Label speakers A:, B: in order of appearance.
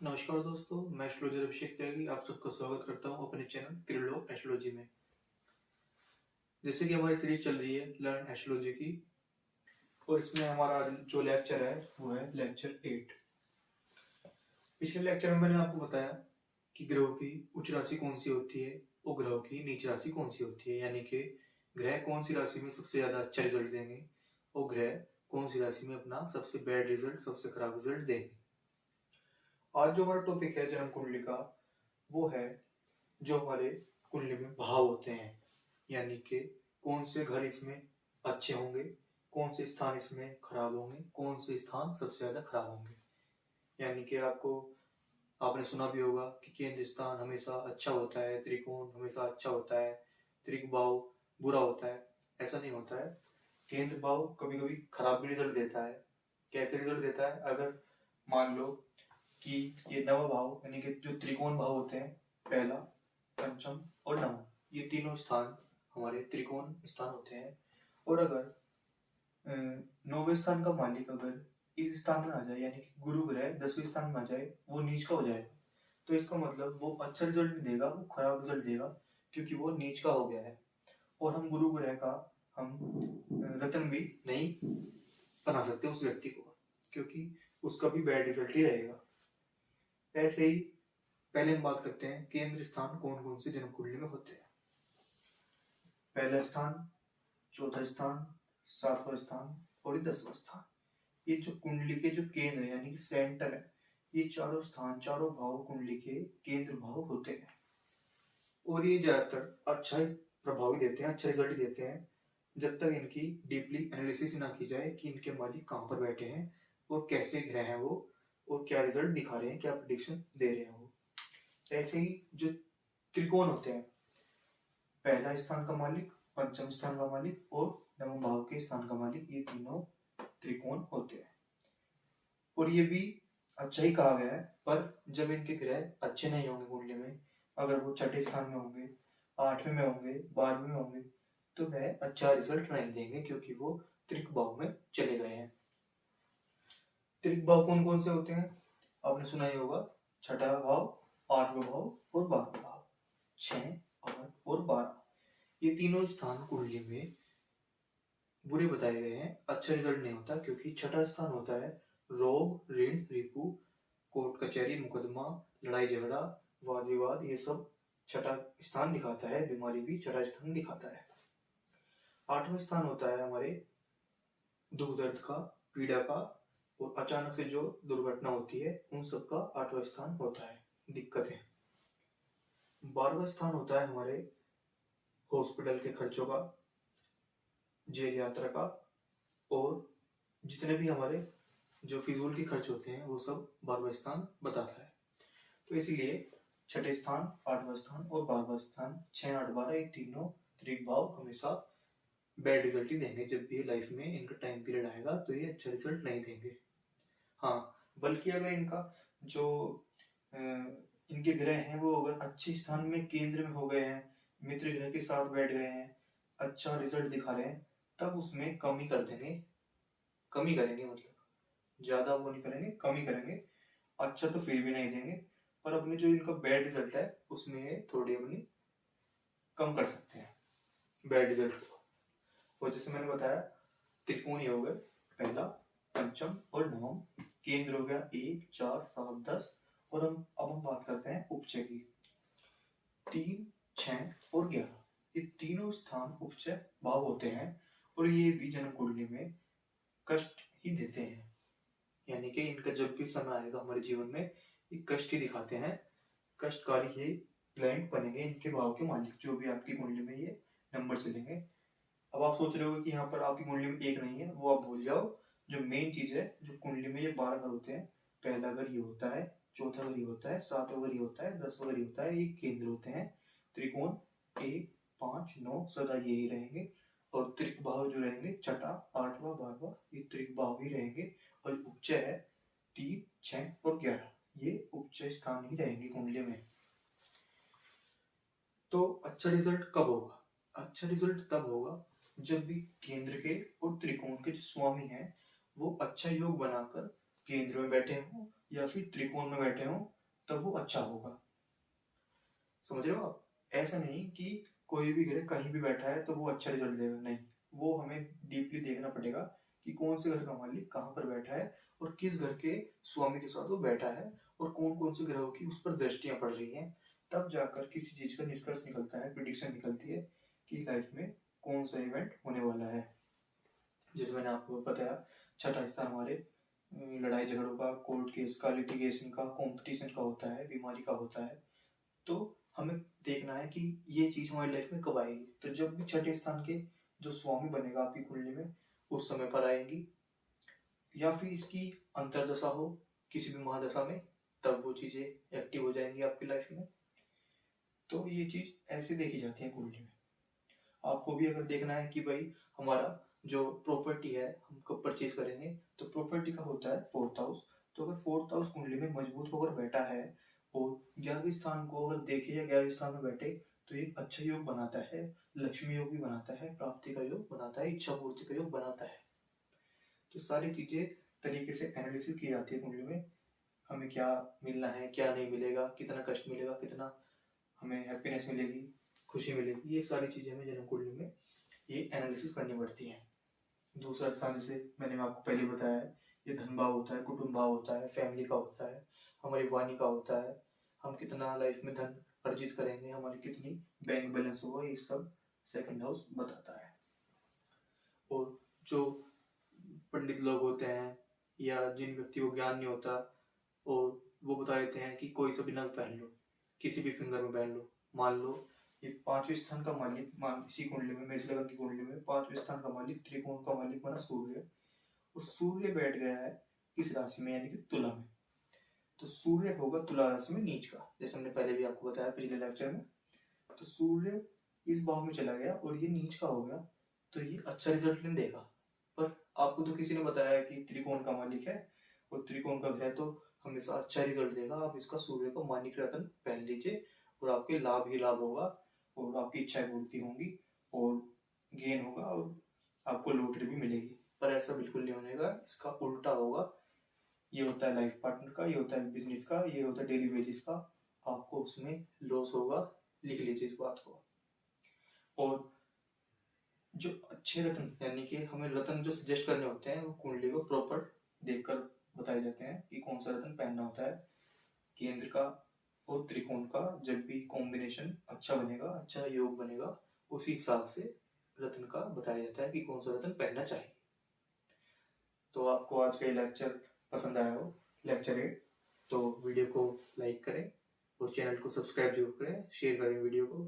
A: नमस्कार दोस्तों, मैं एस्ट्रोलॉजर अभिषेक त्यागी आप सबका स्वागत करता हूं अपने चैनल त्रिलोक एस्ट्रोलॉजी में। जैसे कि हमारी सीरीज चल रही है लर्न एस्ट्रोलॉजी की, और इसमें हमारा आज जो लेक्चर है वो है लेक्चर 8। पिछले लेक्चर में मैंने आपको बताया कि ग्रहों की उच्च राशि कौन सी होती है और ग्रहों की नीच राशि कौन सी होती है, यानी कि ग्रह कौन सी राशि में सबसे ज्यादा अच्छा रिजल्ट देंगे और ग्रह कौन सी राशि में अपना सबसे बैड रिजल्ट, सबसे खराब रिजल्ट देंगे। आज जो हमारा टॉपिक है जन्म कुंडली का, वो है जो हमारे कुंडली में भाव होते हैं, यानी कि कौन से घर इसमें अच्छे होंगे, कौन से स्थान इसमें खराब होंगे, कौन से स्थान सबसे ज्यादा खराब होंगे। यानी कि आपने सुना भी होगा कि केंद्र स्थान हमेशा अच्छा होता है, त्रिकोण हमेशा अच्छा होता है, त्रिक भाव बुरा होता है। ऐसा नहीं होता है। केंद्र भाव कभी कभी खराब भी रिजल्ट देता है। कैसे रिजल्ट देता है? अगर मान लो कि ये नव भाव यानी कि जो त्रिकोण भाव होते हैं, पहला, पंचम और नवम, ये तीनों स्थान हमारे त्रिकोण स्थान होते हैं। और अगर नौवें स्थान का मालिक अगर इस स्थान में आ जाए, यानी कि गुरु ग्रह 10वें स्थान में आ जाए, वो नीच का हो जाएगा। तो इसका मतलब वो अच्छा रिजल्ट नहीं देगा, वो खराब रिजल्ट देगा, क्योंकि वो नीच का हो गया है। और हम गुरु ग्रह का हम रत्न भी नहीं बना सकते उस व्यक्ति को, क्योंकि उसका भी बैड रिजल्ट ही रहेगा। ऐसे ही पहले हम बात करते हैं केंद्र स्थान कौन कौन से जन्म कुंडली में होते हैं। पहला स्थान, चौथा स्थान, सातवां स्थान और 10वां स्थान, ये जो कुंडली के जो केंद्र यानी कि सेंटर है, ये चारों स्थान, चारों भाव कुंडली के केंद्र भाव होते हैं। और ये ज्यादातर अच्छा ही प्रभाव देते हैं, अच्छा रिजल्ट देते हैं, जब तक इनकी डीपली एनालिसिस ना की जाए कि इनके मालिक कहाँ पर बैठे हैं और कैसे ग्रह हैं वो, और क्या रिजल्ट दिखा रहे हैं, क्या प्रिडिक्शन दे रहे हैं वो। ऐसे ही जो त्रिकोण होते हैं, पहला स्थान का मालिक, पंचम स्थान का मालिक और नवम भाव के स्थान का मालिक, ये तीनों त्रिकोण होते हैं। और ये भी अच्छा ही कहा गया है, पर जब इनके ग्रह अच्छे नहीं होंगे कुंडली में, अगर वो छठे स्थान में होंगे, 8वें में होंगे, 12वें में होंगे, तो वह अच्छा रिजल्ट नहीं देंगे, क्योंकि वो त्रिक भाव में चले गए हैं। त्रिक भाव कौन कौन से होते हैं? आपने सुना ही होगा, छठा भाव, 8वां भाव और 12वां भाव। 6, 8 और 12, ये तीनों स्थान कुंडली में बुरे बताए गए हैं, अच्छा रिजल्ट नहीं होता, क्योंकि छठा स्थान होता है रोग, ऋण, रिपु, कोर्ट कचहरी, मुकदमा, लड़ाई झगड़ा, वाद विवाद, ये सब छठा स्थान दिखाता है। बीमारी भी छठा स्थान दिखाता है। 8वां स्थान होता है हमारे दुख दर्द का, पीड़ा का, और अचानक से जो दुर्घटना होती है उन सब का 8वां स्थान होता है, दिक्कतें। 12वां स्थान होता है हमारे हॉस्पिटल के खर्चों का, जेल यात्रा का, और जितने भी हमारे जो फिजूल के खर्च होते हैं वो सब 12वां स्थान बताता है। तो इसीलिए छठे स्थान, 8वां स्थान और 12वां स्थान, 6, 8, 12, ये तीनों त्रिक भाव हमेशा बैड रिजल्ट ही देंगे। जब भी लाइफ में इनका टाइम पीरियड आएगा तो ये अच्छा रिजल्ट नहीं देंगे। हाँ, बल्कि अगर इनका जो इनके ग्रह हैं वो अगर अच्छे स्थान में केंद्र में हो गए हैं, मित्र ग्रह के साथ बैठ गए हैं, अच्छा रिजल्ट दिखा रहे हैं, तब उसमें कमी कर देंगे, कमी करेंगे, मतलब ज्यादा वो नहीं करेंगे, कमी करेंगे। अच्छा तो फिर भी नहीं देंगे, पर अपने जो इनका बैड रिजल्ट है उसमें थोड़ी अपनी कम कर सकते हैं बैड रिजल्ट को। और जैसे मैंने बताया, त्रिकोणीय हो गए पहला, पंचम और नवम, केंद्र हो गया 1, 4, 7, 10, और अब हम बात करते हैं उपचय की। 3, 6 और 11, ये तीनों स्थान उपचय भाव होते हैं, और ये भी जन्म कुंडली में कष्ट ही देते हैं। यानी कि इनका जब भी समय आएगा हमारे जीवन में, ये कष्ट ही दिखाते हैं, कष्टकारी ही प्लैनेट बनेंगे इनके भाव के मालिक, जो भी आपकी कुंडली में ये नंबर चलेंगे। अब आप सोच रहे हो कि यहाँ पर आपकी कुंडली में एक नहीं है, वो आप भूल जाओ। जो मेन चीज है, जो कुंडली में ये 12 घर होते हैं, पहला घर ये होता है, चौथा घर ये होता है, 7वां घर ये होता है, 10वां घर ये होता है, ये केंद्र होते हैं। त्रिकोण 1, 5, 9 सदा यही रहेंगे, और त्रिक भाव जो रहेंगे छठा, 8वां, 12वां, ये त्रिक भाव ही रहेंगे। और उपचय है 3, 6 और 11, ये उपचय स्थान ही रहेंगे कुंडली में। तो अच्छा रिजल्ट कब होगा? अच्छा रिजल्ट तब होगा जब भी केंद्र के और त्रिकोण के जो स्वामी हैं वो अच्छा योग बनाकर केंद्र में बैठे हों, या फिर त्रिकोण में बैठे हों तब वो अच्छा होगा। समझ रहे हो आप? ऐसा नहीं कि कोई भी ग्रह कहीं भी बैठा है तो वो अच्छा रिजल्ट देगा, नहीं, वो हमें डीपली देखना पड़ेगा कि कौन से घर का मालिक कहाँ पर बैठा है और किस घर के स्वामी के साथ वो बैठा है और कौन कौन से ग्रहों की उस पर दृष्टियां पड़ रही हैं। तब जाकर किसी चीज का निष्कर्ष निकलता है, प्रिडिक्शन निकलती है कि लाइफ में कौन सा इवेंट होने वाला है। जैसे मैंने आपको बताया, छठा स्थान हमारे लड़ाई झगड़ों का, कोर्ट केस का, लिटिगेशन का, कंपटीशन का होता है, बीमारी का होता है। तो हमें देखना है कि ये चीज हमारी लाइफ में कब आएगी। तो जब भी छठे स्थान के जो स्वामी बनेगा आपकी कुंडली में उस समय पर आएंगी, या फिर इसकी अंतरदशा हो किसी भी महादशा में, तब वो चीजें एक्टिव हो जाएंगी आपकी लाइफ में। तो ये चीज ऐसे देखी जाती है कुंडली में। आपको भी अगर देखना है कि भाई हमारा जो प्रॉपर्टी है हम कब परचेज करेंगे, तो प्रॉपर्टी का होता है फोर्थ हाउस। तो अगर फोर्थ हाउस कुंडली में मजबूत होकर बैठा है और 11वें स्थान को अगर देखे या 11वें स्थान में बैठे तो एक अच्छा योग बनाता है, लक्ष्मी योग भी बनाता है, प्राप्ति का योग बनाता है, इच्छा पूर्ति का योग बनाता है। तो सारी चीजें तरीके से एनालिसिस की जाती है कुंडली में, हमें क्या मिलना है, क्या नहीं मिलेगा, कितना कष्ट मिलेगा, कितना हमें हैप्पीनेस मिलेगी, खुशी मिलेगी, ये सारी चीजें हमें जन्म कुंडली में ये एनालिसिस करनी पड़ती है। दूसरा स्थान जैसे मैंने आपको पहले बताया है, ये धन भाव होता है, कुटुंब भाव होता है, फैमिली का होता है, हमारी वाणी का होता है, हम कितना लाइफ में धन अर्जित करेंगे, हमारी कितनी बैंक बैलेंस होगा, ये सब सेकंड हाउस बताता है। और जो पंडित लोग होते हैं या जिन व्यक्ति को ज्ञान नहीं होता और वो बता देते हैं कि कोई सा भी नग पहन लो, किसी भी फिंगर में पहन लो। मान लो ये 5वें स्थान का मालिक, मान इसी कुंडली में, मेष लग्न की कुंडली में 5वें स्थान का मालिक, त्रिकोण का मालिक माना सूर्य, और सूर्य बैठ गया है इस राशि में यानी कि तुला में। तो सूर्य होगा तुला राशि में नीच का, जैसे हमने पहले भी आपको बताया पिछले लेक्चर में। तो सूर्य इस भाव में चला गया और ये नीच का हो गया, तो ये अच्छा रिजल्ट नहीं देगा। पर आपको तो किसी ने बताया कि त्रिकोण का मालिक है और त्रिकोण का ग्रह तो हमेशा अच्छा रिजल्ट देगा, आप इसका सूर्य को मानिक रत्न पहन लीजिए और आपके लाभ ही लाभ होगा और आपकी इच्छाएं पूर्ति होंगी और गेन होगा और आपको लॉटरी भी मिलेगी। पर ऐसा बिल्कुल नहीं होने का, इसका उल्टा होगा। ये होता है लाइफ पार्टनर का, ये होता है बिजनेस का, ये होता है डेली वेजेस का, आपको उसमें लॉस होगा, लिख लीजिए इस बात को। और जो अच्छे रत्न यानी कि हमें रत्न जो सजेस्ट करने होते हैं वो कुंडली को प्रॉपर देखकर बताए जाते हैं कि कौन सा रत्न पहनना होता है। केंद्र का और त्रिकोण का जब भी कॉम्बिनेशन अच्छा बनेगा, अच्छा योग बनेगा, उसी हिसाब से रत्न का बताया जाता है कि कौन सा रत्न पहनना चाहिए। तो आपको आज का ये लेक्चर पसंद आया हो, लेक्चर 8, तो वीडियो को लाइक करें और चैनल को सब्सक्राइब जरूर करें, शेयर करें वीडियो को।